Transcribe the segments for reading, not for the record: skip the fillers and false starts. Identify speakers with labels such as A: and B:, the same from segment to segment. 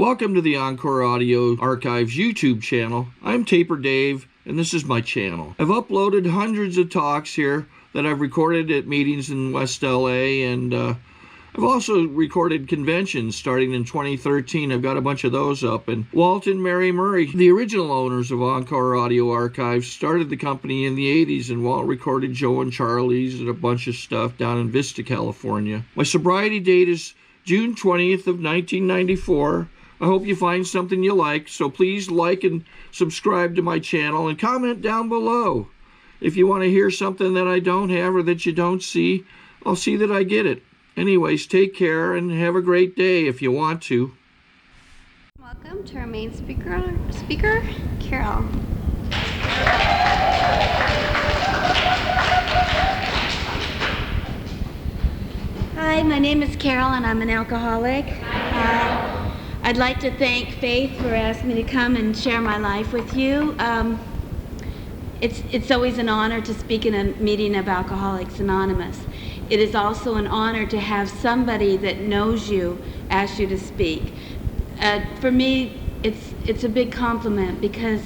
A: Welcome to the Encore Audio Archives YouTube channel. I'm Taper Dave, and this is my channel. I've uploaded hundreds of talks here that I've recorded at meetings in West LA, and I've also recorded conventions starting in 2013. I've got a bunch of those up. And Walt and Mary Murray, the original owners of Encore Audio Archives, started the company in the 80s, and Walt recorded Joe and Charlie's and a bunch of stuff down in Vista, California. My sobriety date is June 20th of 1994. I hope you find something you like, so please like and subscribe to my channel and comment down below. If you want to hear something that I don't have or that you don't see, I'll see that I get it. Anyways, take care and have a great day if you want to.
B: Welcome to our main speaker, Carol. Hi, my name is Carol and I'm an alcoholic. I'd like to thank Faith for asking me to come and share my life with you. It's always an honor to speak in a meeting of Alcoholics Anonymous. It is also an honor to have somebody that knows you ask you to speak. For me, it's a big compliment, because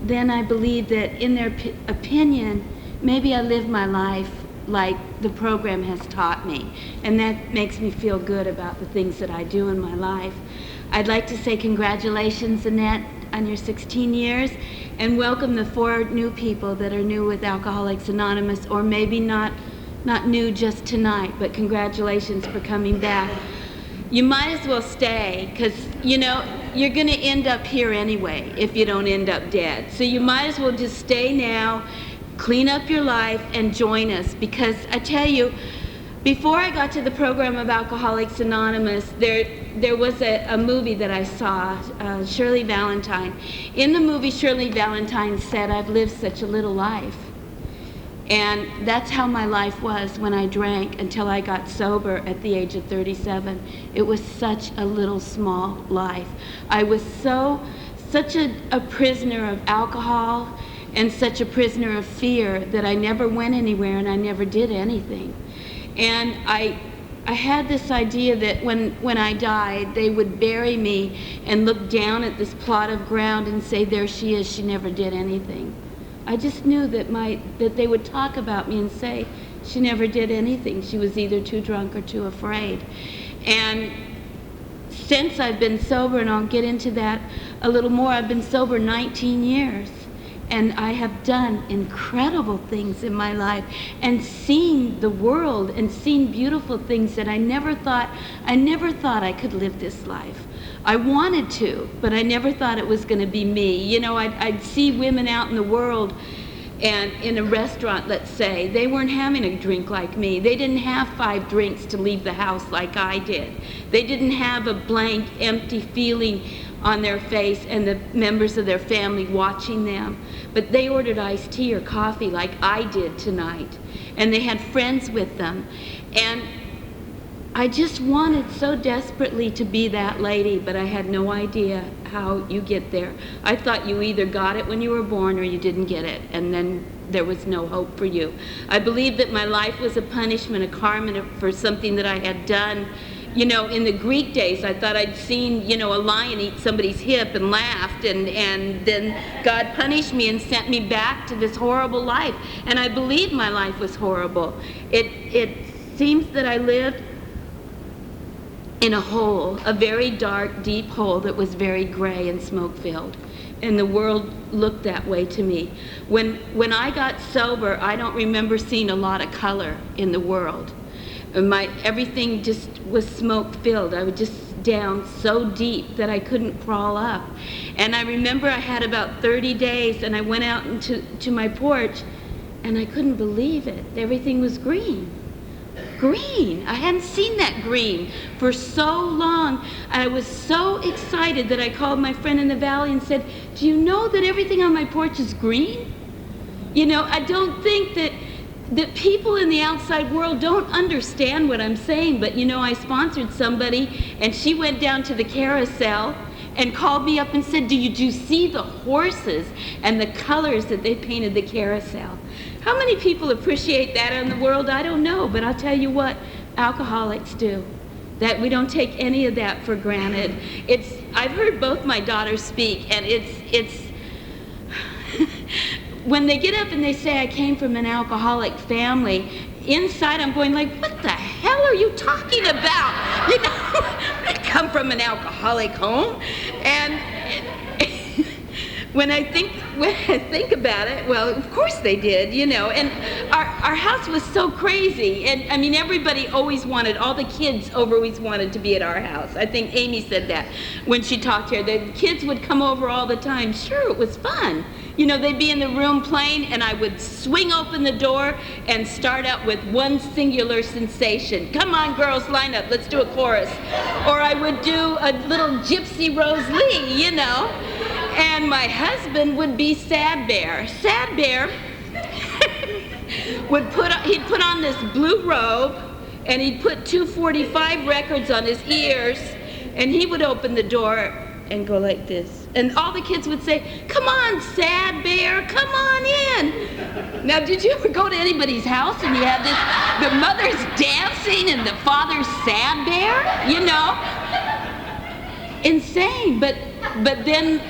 B: then I believe that in their opinion, maybe I live my life like the program has taught me, and that makes me feel good about the things that I do in my life. I'd like to say congratulations, Annette, on your 16 years, and welcome the 4 new people that are new with Alcoholics Anonymous, or maybe not new just tonight, but congratulations for coming back. You might as well stay, because you know you're going to end up here anyway if you don't end up dead. So you might as well just stay now, clean up your life, and join us. Because I tell you, before I got to the program of Alcoholics Anonymous, there was a movie that I saw, Shirley Valentine. In the movie, Shirley Valentine said, "I've lived such a little life." And that's how my life was when I drank until I got sober at the age of 37. It was such a little small life. I was such a prisoner of alcohol and such a prisoner of fear that I never went anywhere and I never did anything. And I had this idea that when I died, they would bury me and look down at this plot of ground and say, "There she is, she never did anything." I just knew that they would talk about me and say, "She never did anything. She was either too drunk or too afraid." And since I've been sober, and I'll get into that a little more, I've been sober 19 years. And I have done incredible things in my life, and seen the world and seen beautiful things that I never thought I could live this life. I wanted to, but I never thought it was going to be me. You know, I'd see women out in the world, and in a restaurant, let's say, they weren't having a drink like me. They didn't have 5 drinks to leave the house like I did. They didn't have a blank, empty feeling on their face and the members of their family watching them. But they ordered iced tea or coffee like I did tonight. And they had friends with them. And I just wanted so desperately to be that lady, but I had no idea how you get there. I thought you either got it when you were born or you didn't get it, and then there was no hope for you. I believed that my life was a punishment, a karma for something that I had done. You know, in the Greek days, I thought I'd seen, you know, a lion eat somebody's hip and laughed, and then God punished me and sent me back to this horrible life. And I believed my life was horrible. It seems that I lived in a hole, a very dark, deep hole that was very gray and smoke-filled. And the world looked that way to me. When I got sober, I don't remember seeing a lot of color in the world. Everything just was smoke-filled. I was just down so deep that I couldn't crawl up. And I remember I had about 30 days, and I went out to my porch, and I couldn't believe it. Everything was green. Green. I hadn't seen that green for so long. I was so excited that I called my friend in the valley and said, "Do you know that everything on my porch is green?" You know, I don't think that people in the outside world don't understand what I'm saying, but you know, I sponsored somebody, and she went down to the carousel and called me up and said, "Do you see the horses and the colors that they painted the carousel?" How many people appreciate that in the world? I don't know, but I'll tell you what, alcoholics do. that we don't take any of that for granted. I've heard both my daughters speak, and it's when they get up and they say, I came from an alcoholic family, inside I'm going like, what the hell are you talking about? You know, I come from an alcoholic home. And when I think about it, well, of course they did, you know. And our house was so crazy. And I mean, everybody always wanted, all the kids always wanted to be at our house. I think Amy said that when she talked here. The kids would come over all the time. Sure, it was fun. You know, they'd be in the room playing, and I would swing open the door and start out with one singular sensation. Come on, girls, line up, let's do a chorus. Or I would do a little Gypsy Rose Lee, you know. And my husband would be Sad Bear. Sad Bear he'd put on this blue robe, and he'd put 245 records on his ears, and he would open the door and go like this. And all the kids would say, come on, Sad Bear, come on in. Now, did you ever go to anybody's house and you had the mother's dancing and the father's Sad Bear? You know? Insane. But then,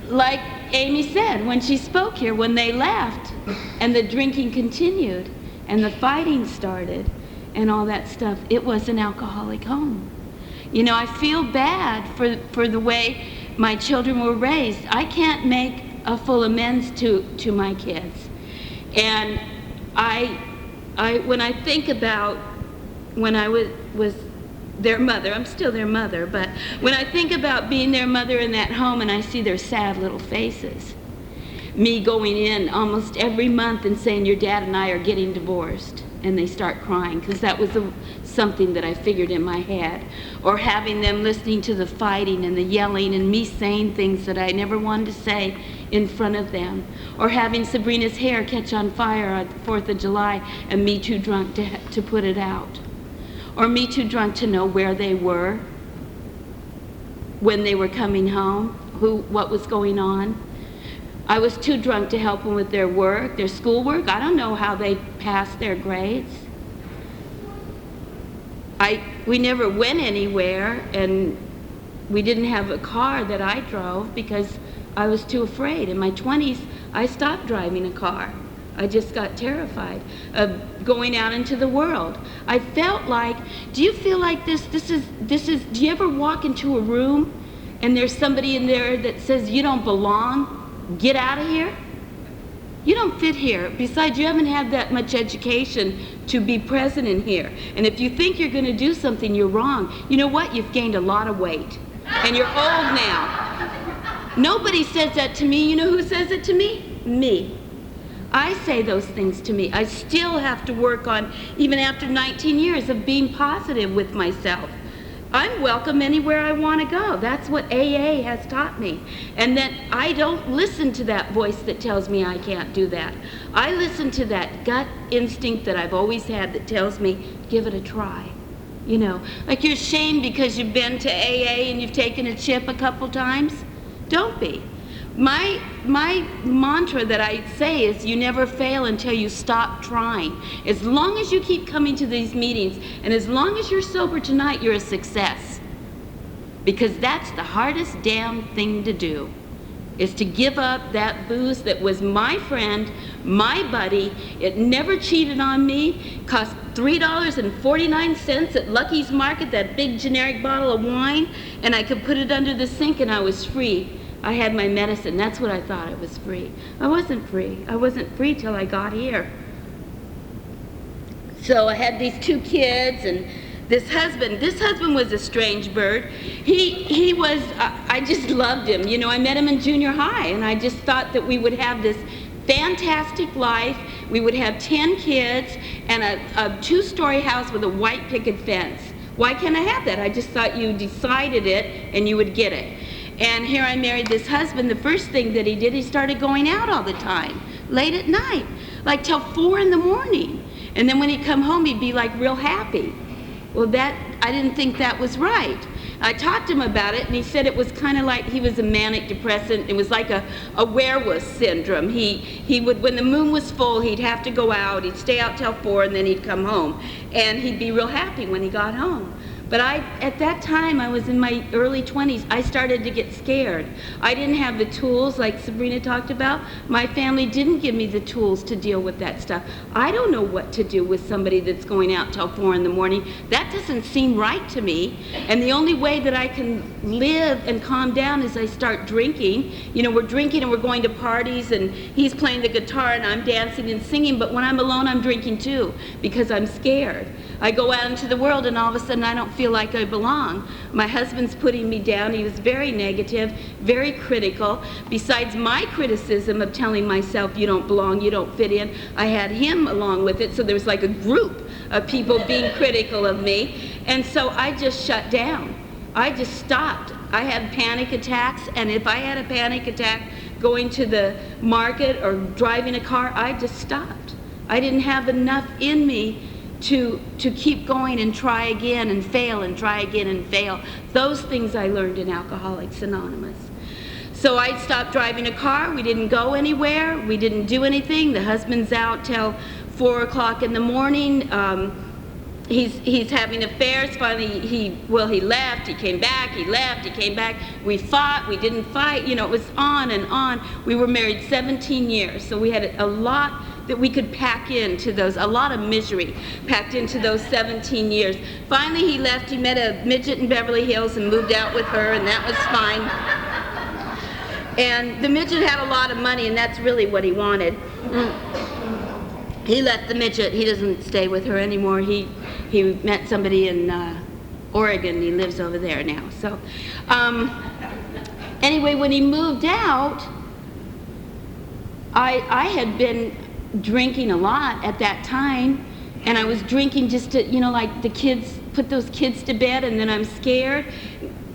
B: like Amy said, when she spoke here, when they left and the drinking continued and the fighting started and all that stuff, it was an alcoholic home. You know, I feel bad for the way my children were raised. I can't make a full amends to my kids. And when I think about when I was their mother, I'm still their mother, but when I think about being their mother in that home and I see their sad little faces, me going in almost every month and saying, your dad and I are getting divorced, and they start crying, because that was something that I figured in my head. Or having them listening to the fighting and the yelling and me saying things that I never wanted to say in front of them. Or having Sabrina's hair catch on fire on the 4th of July and me too drunk to put it out. Or me too drunk to know where they were, when they were coming home, what was going on. I was too drunk to help them with their work, their schoolwork. I don't know how they passed their grades. We never went anywhere, and we didn't have a car that I drove because I was too afraid. In my 20s, I stopped driving a car. I just got terrified of going out into the world. I felt like, do you feel like this is, do you ever walk into a room and there's somebody in there that says, you don't belong? Get out of here. You don't fit here. Besides, you haven't had that much education to be present in here. And if you think you're going to do something, you're wrong. You know what? You've gained a lot of weight. And you're old now. Nobody says that to me. You know who says it to me? Me. I say those things to me. I still have to work on, even after 19 years, of being positive with myself. I'm welcome anywhere I want to go. That's what AA has taught me. And that I don't listen to that voice that tells me I can't do that. I listen to that gut instinct that I've always had that tells me, give it a try. You know, like you're ashamed because you've been to AA and you've taken a chip a couple times. Don't be. My mantra that I say is you never fail until you stop trying. As long as you keep coming to these meetings, and as long as you're sober tonight, you're a success. Because that's the hardest damn thing to do, is to give up that booze that was my friend, my buddy. It never cheated on me, cost $3.49 at Lucky's Market, that big generic bottle of wine, and I could put it under the sink and I was free. I had my medicine. That's what I thought. I was free. I wasn't free. I wasn't free till I got here. So I had these 2 kids and this husband. This husband was a strange bird. He was, I just loved him. You know, I met him in junior high, and I just thought that we would have this fantastic life. We would have 10 kids and a 2-story house with a white picket fence. Why can't I have that? I just thought you decided it and you would get it. And here I married this husband. The first thing that he did, he started going out all the time, late at night, like till 4 in the morning. And then when he'd come home, he'd be like real happy. Well, I didn't think that was right. I talked to him about it, and he said it was kind of like he was a manic depressant. It was like a werewolf syndrome. He would, when the moon was full, he'd have to go out. He'd stay out till 4, and then he'd come home. And he'd be real happy when he got home. But at that time, I was in my early 20s, I started to get scared. I didn't have the tools like Sabrina talked about. My family didn't give me the tools to deal with that stuff. I don't know what to do with somebody that's going out till 4 in the morning. That doesn't seem right to me. And the only way that I can live and calm down is I start drinking. You know, we're drinking and we're going to parties and he's playing the guitar and I'm dancing and singing, but when I'm alone, I'm drinking too because I'm scared. I go out into the world and all of a sudden I don't feel like I belong. My husband's putting me down. He was very negative, very critical. Besides my criticism of telling myself you don't belong, you don't fit in, I had him along with it, so there was like a group of people being critical of me. And so I just shut down. I just stopped. I had panic attacks, and if I had a panic attack going to the market or driving a car, I just stopped. I didn't have enough in me to keep going and try again and fail and try again and fail. Those things I learned in Alcoholics Anonymous. So I stopped driving a car. We didn't go anywhere. We didn't do anything. The husband's out till 4 o'clock in the morning. He's having affairs. Finally, he left, he came back, he left, he came back. We fought, we didn't fight. You know, it was on and on. We were married 17 years, so we had a lot that we could pack into those, a lot of misery packed into those 17 years. Finally, he left. He met a midget in Beverly Hills and moved out with her, and that was fine. And the midget had a lot of money, and that's really what he wanted. He left the midget. He doesn't stay with her anymore. He met somebody in Oregon. He lives over there now. So anyway, when he moved out, I had been drinking a lot at that time, and I was drinking just to, you know, like the kids, put those kids to bed, and then I'm scared.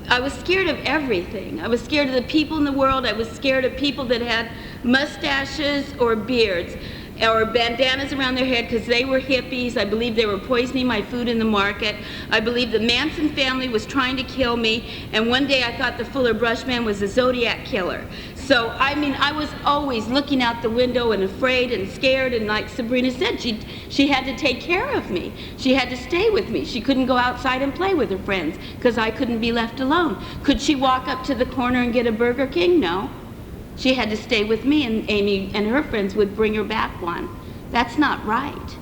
B: I was scared of everything. I was scared of the people in the world. I was scared of people that had mustaches or beards or bandanas around their head because they were hippies. I believe they were poisoning my food in the market. I believe the Manson family was trying to kill me, and one day I thought the Fuller Brush Man was a Zodiac killer. So, I mean, I was always looking out the window and afraid and scared, and like Sabrina said, she had to take care of me. She had to stay with me. She couldn't go outside and play with her friends because I couldn't be left alone. Could she walk up to the corner and get a Burger King? No. She had to stay with me, and Amy and her friends would bring her back one. That's not right.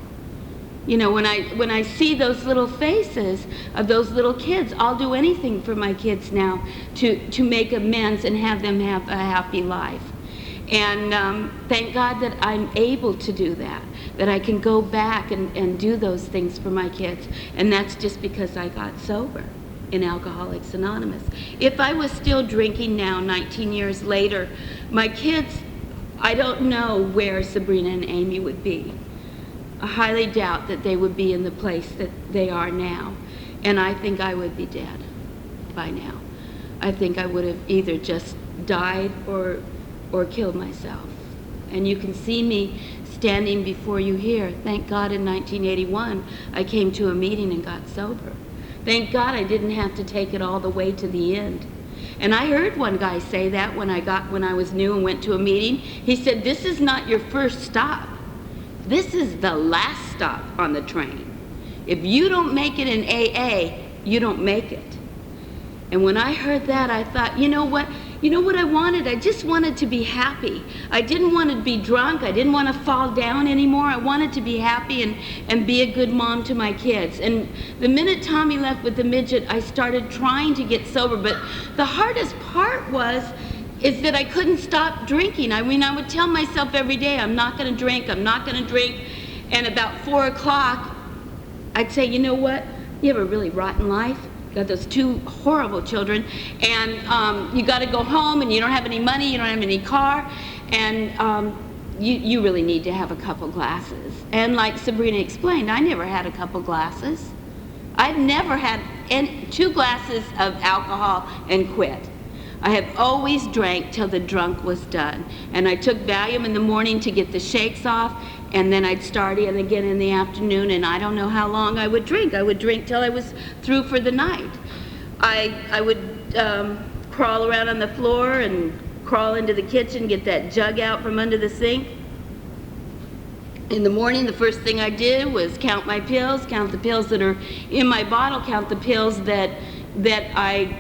B: You know, when I see those little faces of those little kids, I'll do anything for my kids now to make amends and have them have a happy life. And thank God that I'm able to do that I can go back and do those things for my kids. And that's just because I got sober in Alcoholics Anonymous. If I was still drinking now, 19 years later, my kids, I don't know where Sabrina and Amy would be. I highly doubt that they would be in the place that they are now. And I think I would be dead by now. I think I would have either just died or killed myself. And you can see me standing before you here. Thank God in 1981, I came to a meeting and got sober. Thank God I didn't have to take it all the way to the end. And I heard one guy say that when I was new and went to a meeting. He said, "This is not your first stop. This is the last stop on the train. If you don't make it in AA, you don't make it." And when I heard that, I thought, you know what? You know what I wanted? I just wanted to be happy. I didn't want to be drunk. I didn't want to fall down anymore. I wanted to be happy and be a good mom to my kids. And the minute Tommy left with the midget, I started trying to get sober. But the hardest part is that I couldn't stop drinking. I mean, I would tell myself every day, I'm not going to drink, I'm not going to drink. And about 4 o'clock, I'd say, you know what? You have a really rotten life. Got those 2 horrible children, and you got to go home, and you don't have any money, you don't have any car, and you really need to have a couple glasses. And like Sabrina explained, I never had a couple glasses. I've never had 2 glasses of alcohol and quit. I have always drank till the drunk was done. And I took Valium in the morning to get the shakes off, and then I'd start in again in the afternoon, and I don't know how long I would drink. I would drink till I was through for the night. I would crawl around on the floor and crawl into the kitchen, get that jug out from under the sink, In the morning, the first thing I did was count my pills, count the pills that are in my bottle, count the pills that I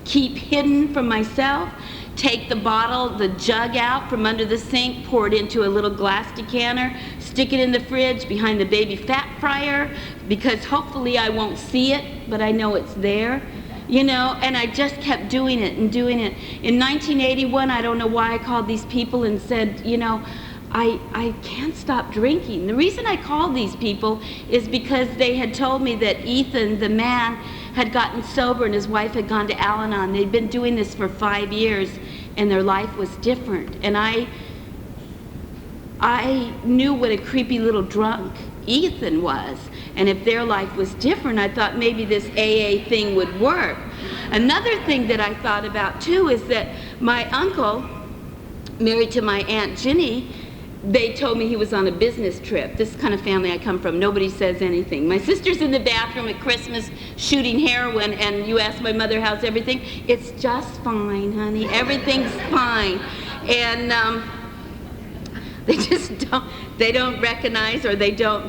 B: keep hidden from myself, take the bottle, the jug out from under the sink, pour it into a little glass decanter, stick it in the fridge behind the baby fat fryer, because hopefully I won't see it, but I know it's there. You know, and I just kept doing it and doing it. In 1981, I don't know why I called these people and said, you know, I can't stop drinking. The reason I called these people is because they had told me that Ethan, the man, had gotten sober and his wife had gone to Al-Anon. They'd been doing this for 5 years and their life was different. And I knew what a creepy little drunk Ethan was. And if their life was different, I thought maybe this AA thing would work. Another thing that I thought about too is that my uncle, married to my Aunt Ginny, they told me he was on a business trip. This kind of family I come from, nobody says anything. My sister's in the bathroom at Christmas shooting heroin, and you ask my mother how's everything. It's just fine, honey. Everything's fine. And they just don't recognize, or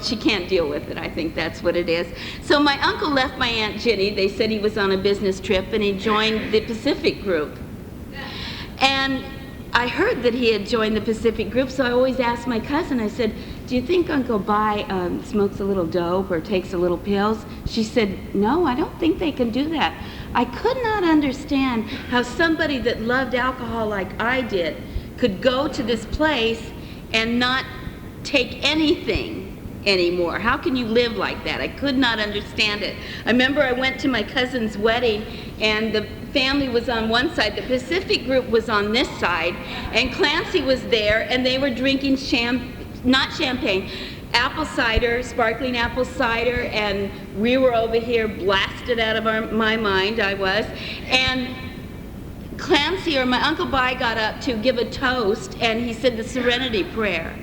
B: she can't deal with it. I think that's what it is. So my uncle left my Aunt Ginny. They said he was on a business trip and he joined the Pacific group. And I heard that he had joined the Pacific group, so I always asked my cousin, I said, do you think Uncle Bai smokes a little dope or takes a little pills? She said, no, I don't think they can do that. I could not understand how somebody that loved alcohol like I did could go to this place and not take anything anymore. How can you live like that? I could not understand it. I remember I went to my cousin's wedding and the family was on one side, the Pacific group was on this side, and Clancy was there and they were drinking not champagne, apple cider, sparkling apple cider, and we were over here blasted out of my mind, I was, and Clancy, or my Uncle Bai, got up to give a toast, and he said the Serenity Prayer.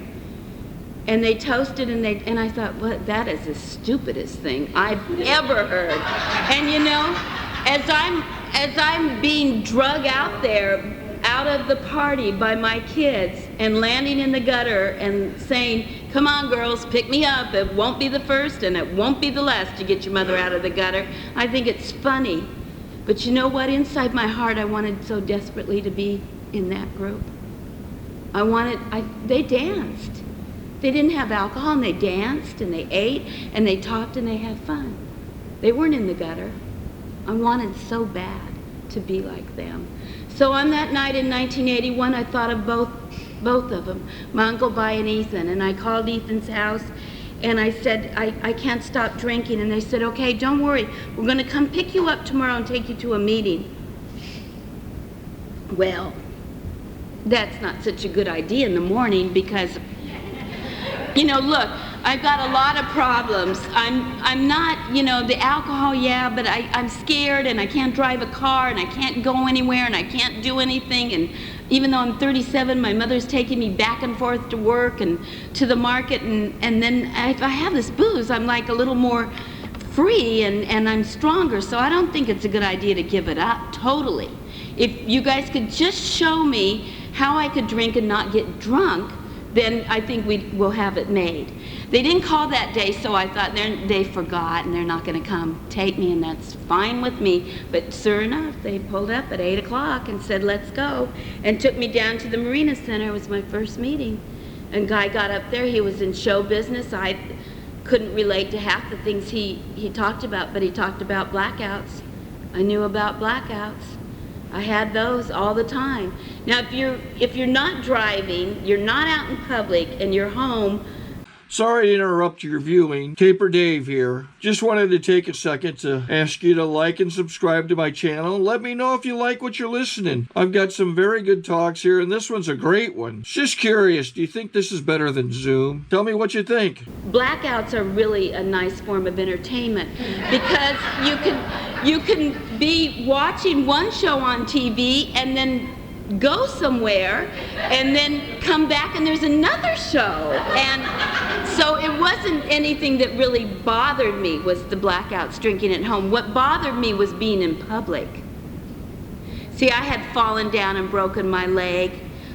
B: And they toasted, and I thought, well, that is the stupidest thing I've ever heard. And you know, as I'm being drug out there, out of the party by my kids, and landing in the gutter and saying, come on girls, pick me up, it won't be the first and it won't be the last to get your mother out of the gutter, I think it's funny. But you know what? Inside my heart, I wanted so desperately to be in that group. They danced. They didn't have alcohol, and they danced, and they ate, and they talked, and they had fun. They weren't in the gutter. I wanted so bad to be like them. So on that night in 1981, I thought of both of them, my Uncle Bai and Ethan, and I called Ethan's house, and I said, I can't stop drinking. And they said, okay, don't worry. We're going to come pick you up tomorrow and take you to a meeting. Well, that's not such a good idea in the morning because, you know, look, I've got a lot of problems. I'm not, you know, the alcohol, yeah, but I'm scared and I can't drive a car and I can't go anywhere and I can't do anything. And even though I'm 37, my mother's taking me back and forth to work and to the market, and then if I have this booze, I'm like a little more free and I'm stronger, so I don't think it's a good idea to give it up totally. If you guys could just show me how I could drink and not get drunk, then I think we'll have it made. They didn't call that day, so I thought they forgot and they're not going to come take me, and that's fine with me. But sure enough, they pulled up at 8 o'clock and said, let's go, and took me down to the Marina Center. It was my first meeting. And Guy got up there. He was in show business. I couldn't relate to half the things he talked about, but he talked about blackouts. I knew about blackouts. I had those all the time. Now, if you're not driving, you're not out in public, and you're home.
A: Sorry to interrupt your viewing. Taper Dave here. Just wanted to take a second to ask you to like and subscribe to my channel. Let me know if you like what you're listening. I've got some very good talks here, and this one's a great one. Just curious, do you think this is better than Zoom? Tell me what you think.
B: Blackouts are really a nice form of entertainment because you can be watching one show on TV and then go somewhere and then come back and there's another show. And so it wasn't anything that really bothered me was the blackouts drinking at home. What bothered me was being in public. See, I had fallen down and broken my leg.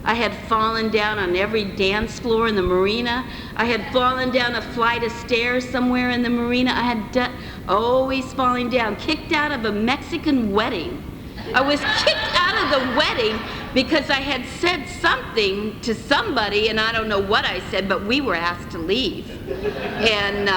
B: I had fallen down on every dance floor in the marina. I had fallen down a flight of stairs somewhere in the marina. I had always falling down, kicked out of a Mexican wedding. I was kicked out of the wedding because I had said something to somebody, and I don't know what I said, but we were asked to leave. And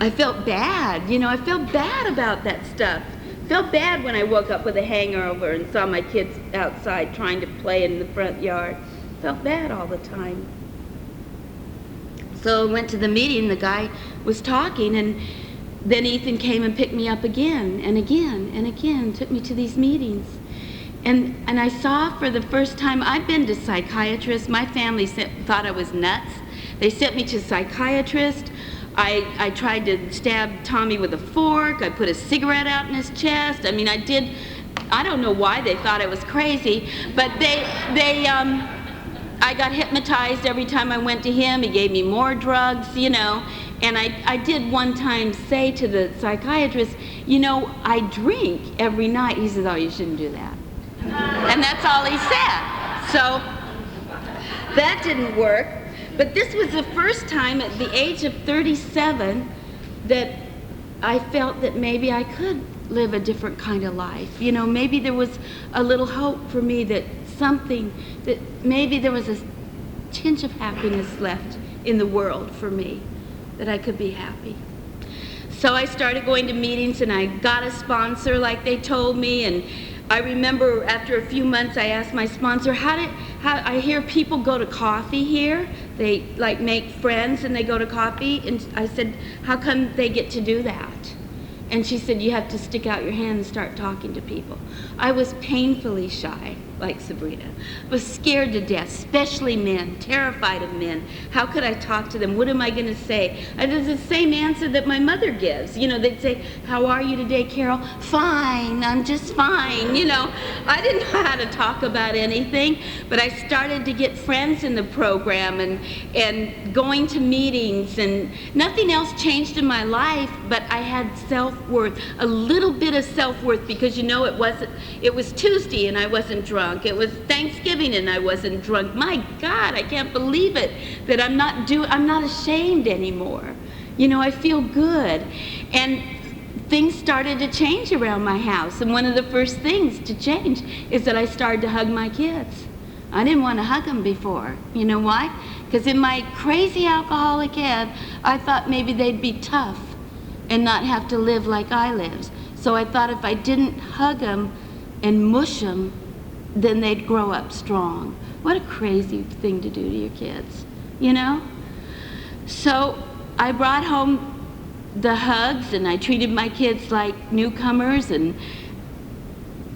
B: I felt bad, you know, I felt bad about that stuff. Felt bad when I woke up with a hangover and saw my kids outside trying to play in the front yard. Felt bad all the time. So I went to the meeting, the guy was talking, and then Ethan came and picked me up again and again and again, took me to these meetings. And I saw for the first time, I've been to psychiatrists. My family thought I was nuts. They sent me to a psychiatrist. I tried to stab Tommy with a fork. I put a cigarette out in his chest. I mean, I don't know why they thought I was crazy, but I got hypnotized every time I went to him. He gave me more drugs, you know, and I did one time say to the psychiatrist, you know, I drink every night. He says, oh, you shouldn't do that. And that's all he said. So that didn't work. But this was the first time at the age of 37 that I felt that maybe I could live a different kind of life. You know, maybe there was a little hope for me that maybe there was a tinge of happiness left in the world for me, that I could be happy. So I started going to meetings, and I got a sponsor like they told me, and I remember after a few months I asked my sponsor, how I hear people go to coffee here, they like make friends and they go to coffee, and I said, how come they get to do that? And she said, you have to stick out your hand and start talking to people. I was painfully shy, like Sabrina. I was scared to death, especially men, terrified of men. How could I talk to them? What am I going to say? It's the same answer that my mother gives. You know, they'd say, how are you today, Carol? Fine, I'm just fine. You know, I didn't know how to talk about anything, but I started to get friends in the program and going to meetings, and nothing else changed in my life, but I had self-worth, a little bit of self-worth, because you know, it was Tuesday and I wasn't drunk. It was Thanksgiving and I wasn't drunk. My God, I can't believe it, that I'm not ashamed anymore. You know, I feel good. And things started to change around my house, and one of the first things to change is that I started to hug my kids. I didn't want to hug them before. You know why? Because in my crazy alcoholic head, I thought maybe they'd be tough and not have to live like I lived. So I thought if I didn't hug them and mush them, then they'd grow up strong. What a crazy thing to do to your kids, you know? So I brought home the hugs, and I treated my kids like newcomers, and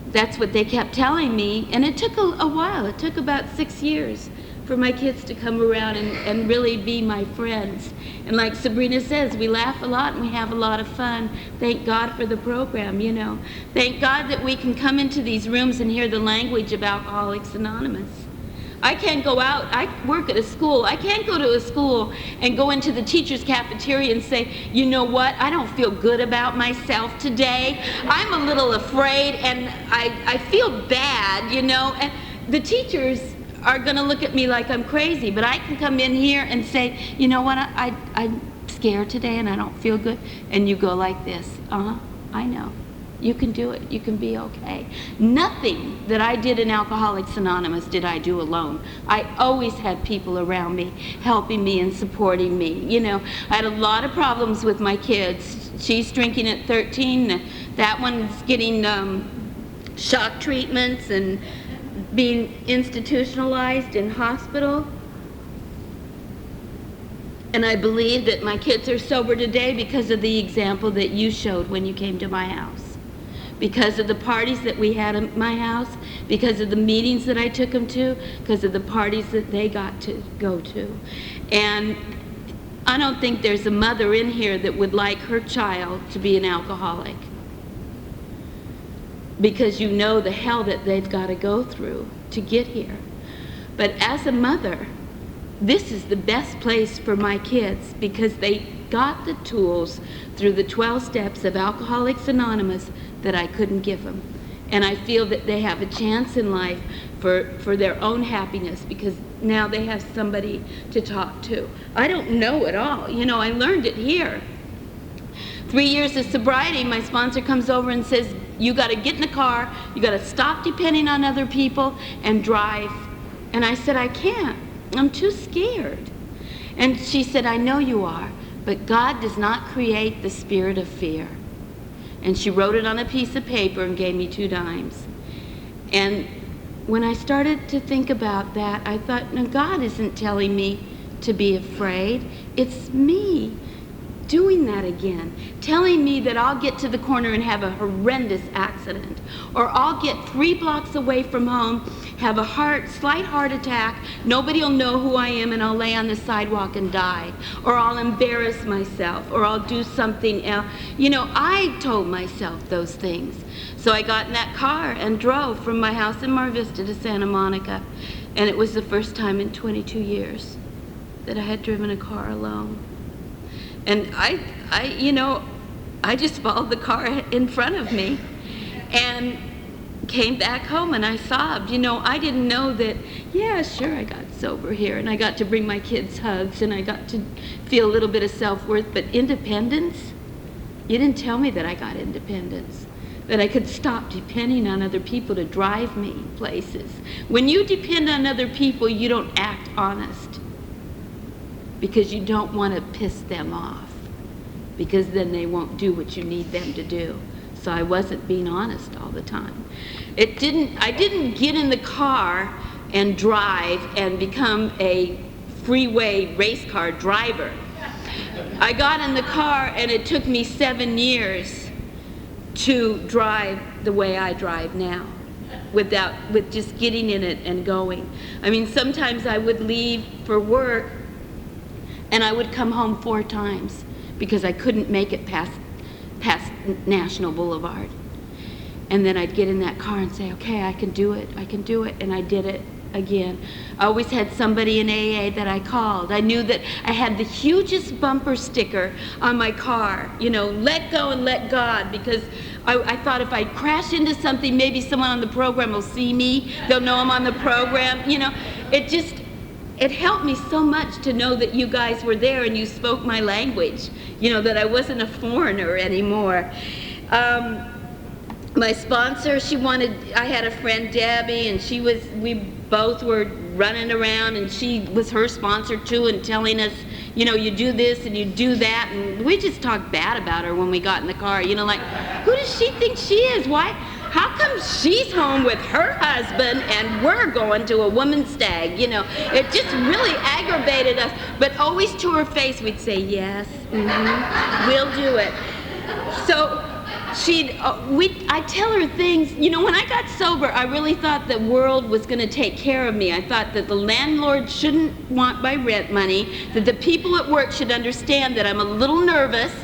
B: that's what they kept telling me. And it took a while. It took about 6 years for my kids to come around and really be my friends. And like Sabrina says, we laugh a lot and we have a lot of fun. Thank God for the program, you know. Thank God that we can come into these rooms and hear the language of Alcoholics Anonymous. I can't go out. I work at a school. I can't go to a school and go into the teacher's cafeteria and say, you know what, I don't feel good about myself today. I'm a little afraid and I feel bad, you know. And the teachers are going to look at me like I'm crazy, but I can come in here and say, you know what, I'm scared today and I don't feel good. And you go like this, I know. You can do it. You can be okay. Nothing that I did in Alcoholics Anonymous did I do alone. I always had people around me helping me and supporting me. You know, I had a lot of problems with my kids. She's drinking at 13. That one's getting shock treatments and being institutionalized in hospital. And I believe that my kids are sober today because of the example that you showed when you came to my house. Because of the parties that we had at my house, because of the meetings that I took them to, because of the parties that they got to go to. And I don't think there's a mother in here that would like her child to be an alcoholic, because you know the hell that they've got to go through to get here. But as a mother, this is the best place for my kids, because they got the tools through the 12 steps of Alcoholics Anonymous that I couldn't give them. And I feel that they have a chance in life for their own happiness, because now they have somebody to talk to. I don't know it all. You know, I learned it here. 3 years of sobriety, my sponsor comes over and says, you got to get in the car, you got to stop depending on other people and drive. And I said, I can't. I'm too scared. And she said, I know you are, but God does not create the spirit of fear. And she wrote it on a piece of paper and gave me 2 dimes. And when I started to think about that, I thought, no, God isn't telling me to be afraid. It's me doing that again, telling me that I'll get to the corner and have a horrendous accident, or I'll get 3 blocks away from home, have a slight heart attack, nobody will know who I am, and I'll lay on the sidewalk and die, or I'll embarrass myself, or I'll do something else. You know, I told myself those things. So I got in that car and drove from my house in Mar Vista to Santa Monica, and it was the first time in 22 years that I had driven a car alone. And I just followed the car in front of me and came back home, and I sobbed. You know, I didn't know that, yeah, sure, I got sober here, and I got to bring my kids hugs, and I got to feel a little bit of self-worth, but independence? You didn't tell me that I got independence, that I could stop depending on other people to drive me places. When you depend on other people, you don't act honest, because you don't want to piss them off, because then they won't do what you need them to do. So I wasn't being honest all the time. I didn't get in the car and drive and become a freeway race car driver. I got in the car, and it took me 7 years to drive the way I drive now, with just getting in it and going. I mean, sometimes I would leave for work and I would come home 4 times because I couldn't make it past National Boulevard. And then I'd get in that car and say, okay, I can do it, and I did it again. I always had somebody in AA that I called. I knew that I had the hugest bumper sticker on my car, you know, let go and let God, because I thought if I crash into something, maybe someone on the program will see me, they'll know I'm on the program, you know. It helped me so much to know that you guys were there and you spoke my language, you know, that I wasn't a foreigner anymore. My sponsor, I had a friend, Debbie, and we both were running around, and she was her sponsor too, and telling us, you know, you do this and you do that, and we just talked bad about her when we got in the car, you know, like, who does she think she is? How come she's home with her husband and we're going to a woman's stag? You know, it just really aggravated us. But always to her face, we'd say, yes, we'll do it. So I tell her things. You know, when I got sober, I really thought the world was going to take care of me. I thought that the landlord shouldn't want my rent money, that the people at work should understand that I'm a little nervous,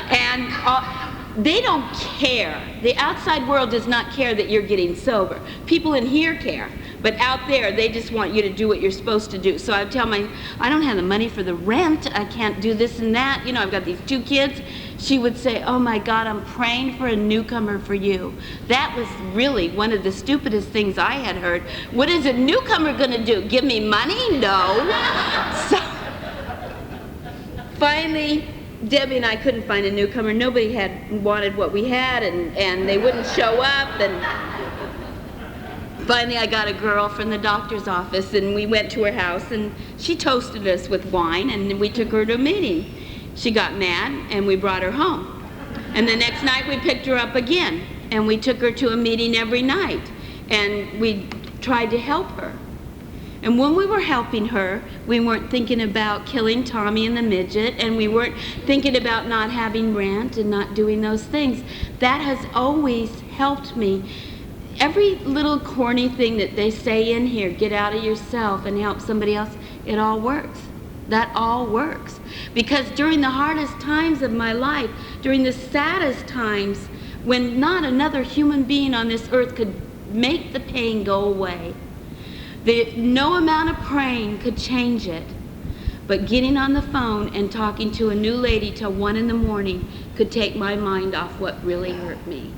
B: and they don't care. The outside world does not care that you're getting sober. People in here care, but out there, they just want you to do what you're supposed to do. So I would tell I don't have the money for the rent, I can't do this and that, you know, I've got these 2 kids. She would say, oh my God, I'm praying for a newcomer for you. That was really one of the stupidest things I had heard. What is a newcomer gonna do? Give me money? No. So finally, Debbie and I couldn't find a newcomer. Nobody had wanted what we had, and they wouldn't show up. And finally, I got a girl from the doctor's office, and we went to her house, and she toasted us with wine, and we took her to a meeting. She got mad, and we brought her home. And the next night, we picked her up again, and we took her to a meeting every night, and we tried to help her. And when we were helping her, we weren't thinking about killing Tommy and the midget, and we weren't thinking about not having rent and not doing those things. That has always helped me. Every little corny thing that they say in here, get out of yourself and help somebody else, it all works. That all works. Because during the hardest times of my life, during the saddest times, when not another human being on this earth could make the pain go away, no amount of praying could change it, but getting on the phone and talking to a new lady till 1 in the morning could take my mind off what really hurt me.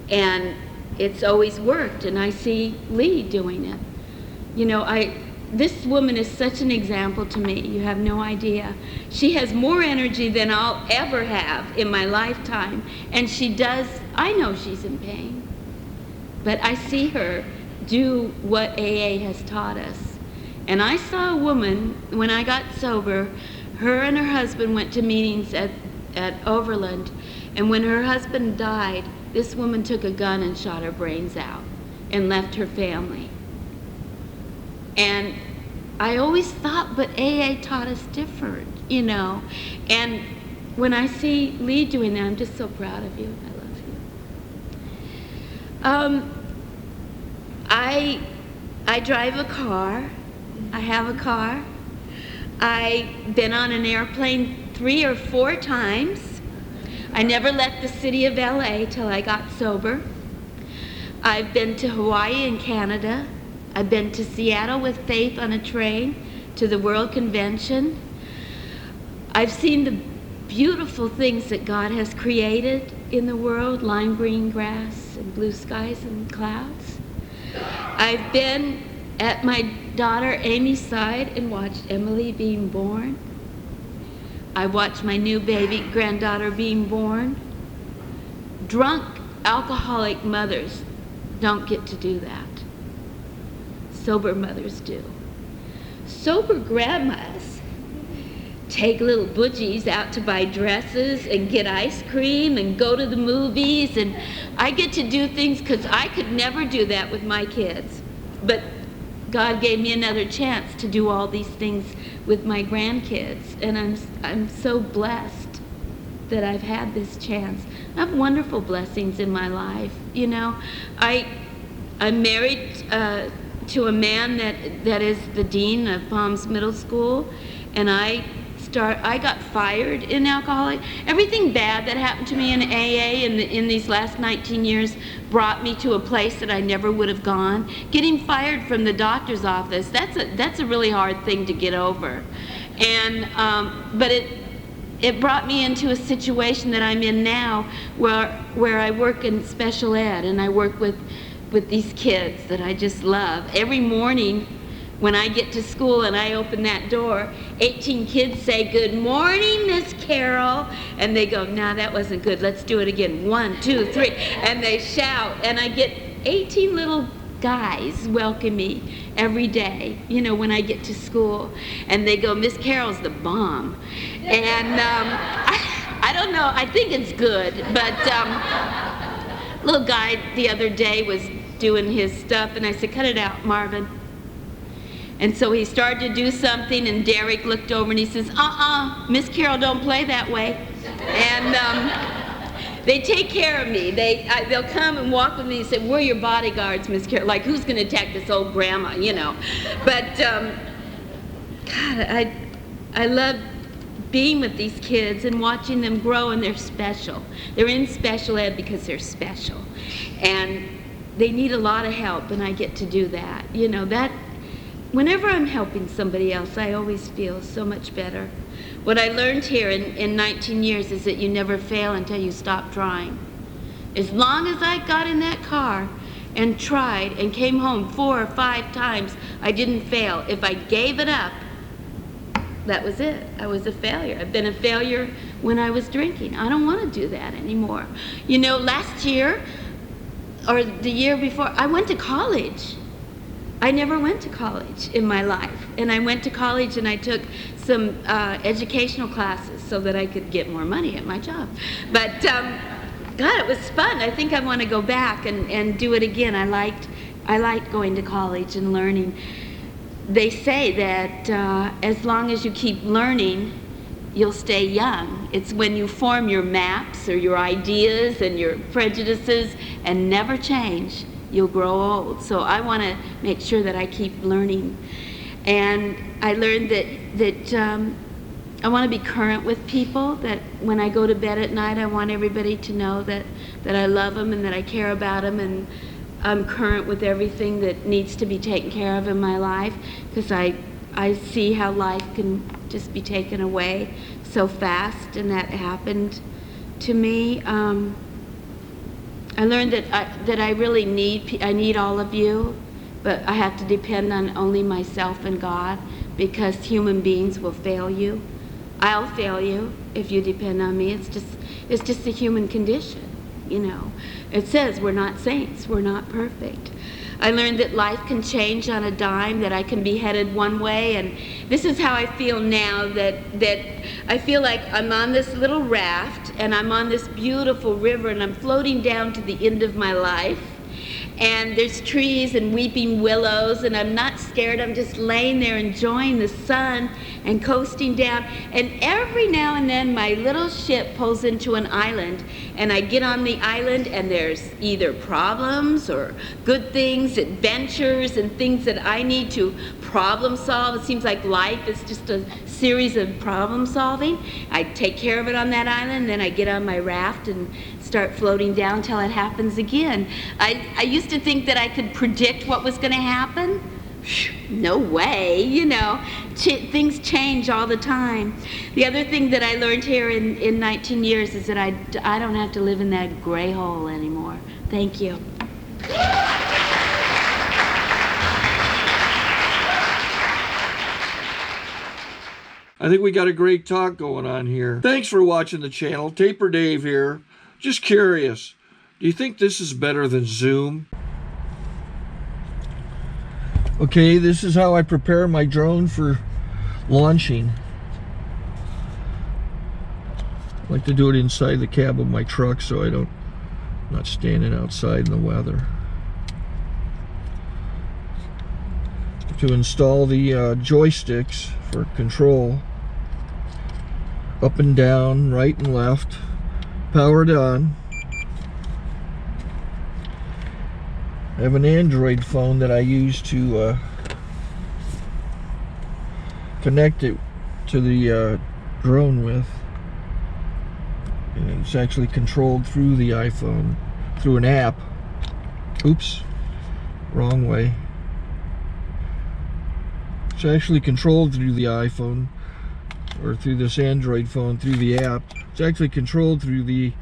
B: And it's always worked, and I see Lee doing it. You know, this woman is such an example to me. You have no idea. She has more energy than I'll ever have in my lifetime, and she does. I know she's in pain, but I see her do what AA has taught us. And I saw a woman, when I got sober, her and her husband went to meetings at Overland, and when her husband died, this woman took a gun and shot her brains out and left her family. And I always thought, but AA taught us different, you know. And when I see Lee doing that, I'm just so proud of you. I love you. I drive a car. I have a car. I've been on an airplane 3 or 4 times. I never left the city of LA till I got sober. I've been to Hawaii and Canada. I've been to Seattle with Faith on a train to the World Convention. I've seen the beautiful things that God has created in the world, lime green grass and blue skies and clouds. I've been at my daughter Amy's side and watched Emily being born. I watched my new baby granddaughter being born. Drunk, alcoholic mothers don't get to do that. Sober mothers do. Sober grandmas take little budgies out to buy dresses and get ice cream and go to the movies, and I get to do things because I could never do that with my kids. But God gave me another chance to do all these things with my grandkids, and I'm so blessed that I've had this chance. I have wonderful blessings in my life, you know. I'm married to a man that is the dean of Palms Middle School, and I got fired in alcoholic. Everything bad that happened to me in AA in these last 19 years brought me to a place that I never would have gone. Getting fired from the doctor's office, that's a really hard thing to get over. And but it brought me into a situation that I'm in now where I work in special ed, and I work with these kids that I just love. Every morning when I get to school and I open that door, 18 kids say, "Good morning, Miss Carol." And they go, "Nah, that wasn't good. Let's do it again. 1, 2, 3. And they shout. And I get 18 little guys welcome me every day, you know, when I get to school. And they go, "Miss Carol's the bomb." And I don't know. I think it's good. But little guy the other day was doing his stuff, and I said, "Cut it out, Marvin." And so he started to do something, and Derek looked over and he says, Miss Carol don't play that way. And they take care of me. They'll come and walk with me and say, "We're your bodyguards, Miss Carol." Like, who's going to attack this old grandma, you know? But, God, I love being with these kids and watching them grow, and they're special. They're in special ed because they're special. And they need a lot of help, and I get to do that. You know, that whenever I'm helping somebody else, I always feel so much better. What I learned here in 19 years is that you never fail until you stop trying. As long as I got in that car and tried and came home 4 or 5 times, I didn't fail. If I gave it up, that was it. I was a failure. I've been a failure when I was drinking. I don't want to do that anymore. You know, last year, or the year before, I went to college. I never went to college in my life. And I went to college and I took some educational classes so that I could get more money at my job. But God, it was fun. I think I want to go back and do it again. I liked going to college and learning. They say that as long as you keep learning, you'll stay young. It's when you form your maps or your ideas and your prejudices and never change, you'll grow old. So I want to make sure that I keep learning. And I learned that I want to be current with people, that when I go to bed at night, I want everybody to know that I love them and that I care about them, and I'm current with everything that needs to be taken care of in my life, because I see how life can just be taken away so fast, and that happened to me. I learned that I really need all of you, but I have to depend on only myself and God, because human beings will fail you. I'll fail you if you depend on me. It's just the human condition, you know. It says we're not saints, we're not perfect. I learned that life can change on a dime, that I can be headed one way, and this is how I feel now, that I feel like I'm on this little raft, and I'm on this beautiful river, and I'm floating down to the end of my life, and there's trees and weeping willows, and I'm not scared. I'm just laying there enjoying the sun and coasting down, and every now and then my little ship pulls into an island, and I get on the island, and there's either problems or good things, adventures, and things that I need to problem solve. It seems like life is just a series of problem solving. I take care of it on that island, then I get on my raft and start floating down till it happens again. I used to think that I could predict what was going to happen. No way, you know. Things change all the time. The other thing that I learned here in 19 years is that I don't have to live in that gray hole anymore. Thank you.
A: I think we got a great talk going on here. Thanks for watching the channel. Taper Dave here. Just curious, do you think this is better than Zoom? Okay, this is how I prepare my drone for launching. I like to do it inside the cab of my truck so I'm not standing outside in the weather. To install the joysticks for control, up and down, right and left, powered on. I have an Android phone that I use to connect it to the drone with. And it's actually controlled through the iPhone, through an app. Oops, wrong way. It's actually controlled through the iPhone, or through this Android phone, through the app. It's actually controlled through the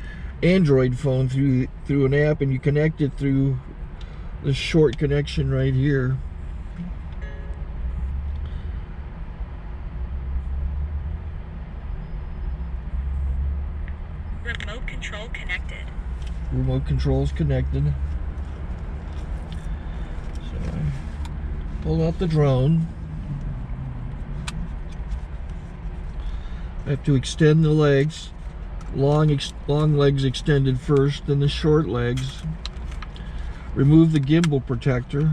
A: Android phone, through an app, and you connect it through this short connection right here.
C: Remote control connected.
A: Remote control's connected. So I pull out the drone. I have to extend the legs. Long legs extended first, then the short legs. Remove the gimbal protector.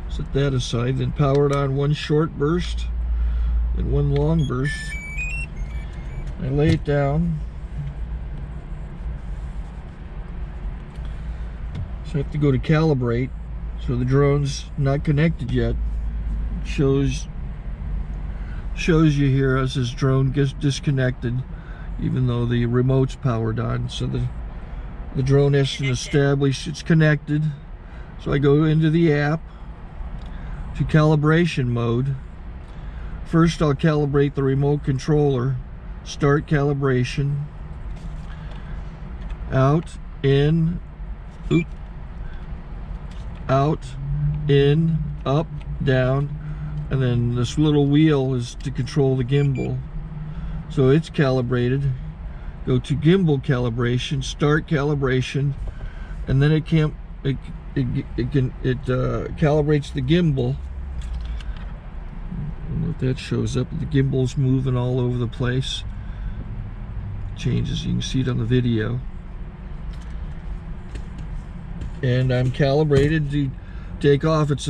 A: Set that aside, then power it on one short burst, then one long burst. I lay it down. So I have to go to calibrate. So the drone's not connected yet. It shows you here as this drone gets disconnected, even though the remote's powered on. So the drone has to establish it's connected. So I go into the app to calibration mode. First I'll calibrate the remote controller. Start calibration. Out, in, oop, out, in, up, down, and then this little wheel is to control the gimbal. So it's calibrated. Go to gimbal calibration, start calibration, and then it calibrates the gimbal. I don't know if that shows up. The gimbal's moving all over the place. Changes, you can see it on the video. And I'm calibrated to take off. It's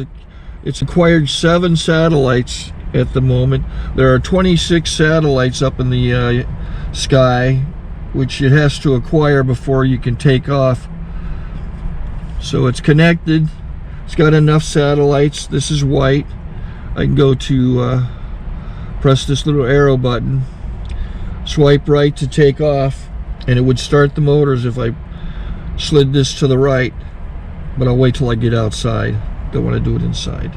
A: acquired 7 satellites at the moment. There are 26 satellites up in the sky, which it has to acquire before you can take off. So it's connected. It's got enough satellites. This is white. I can go to press this little arrow button, swipe right to take off, and it would start the motors if I slid this to the right. But I'll wait till I get outside. Don't want to do it inside.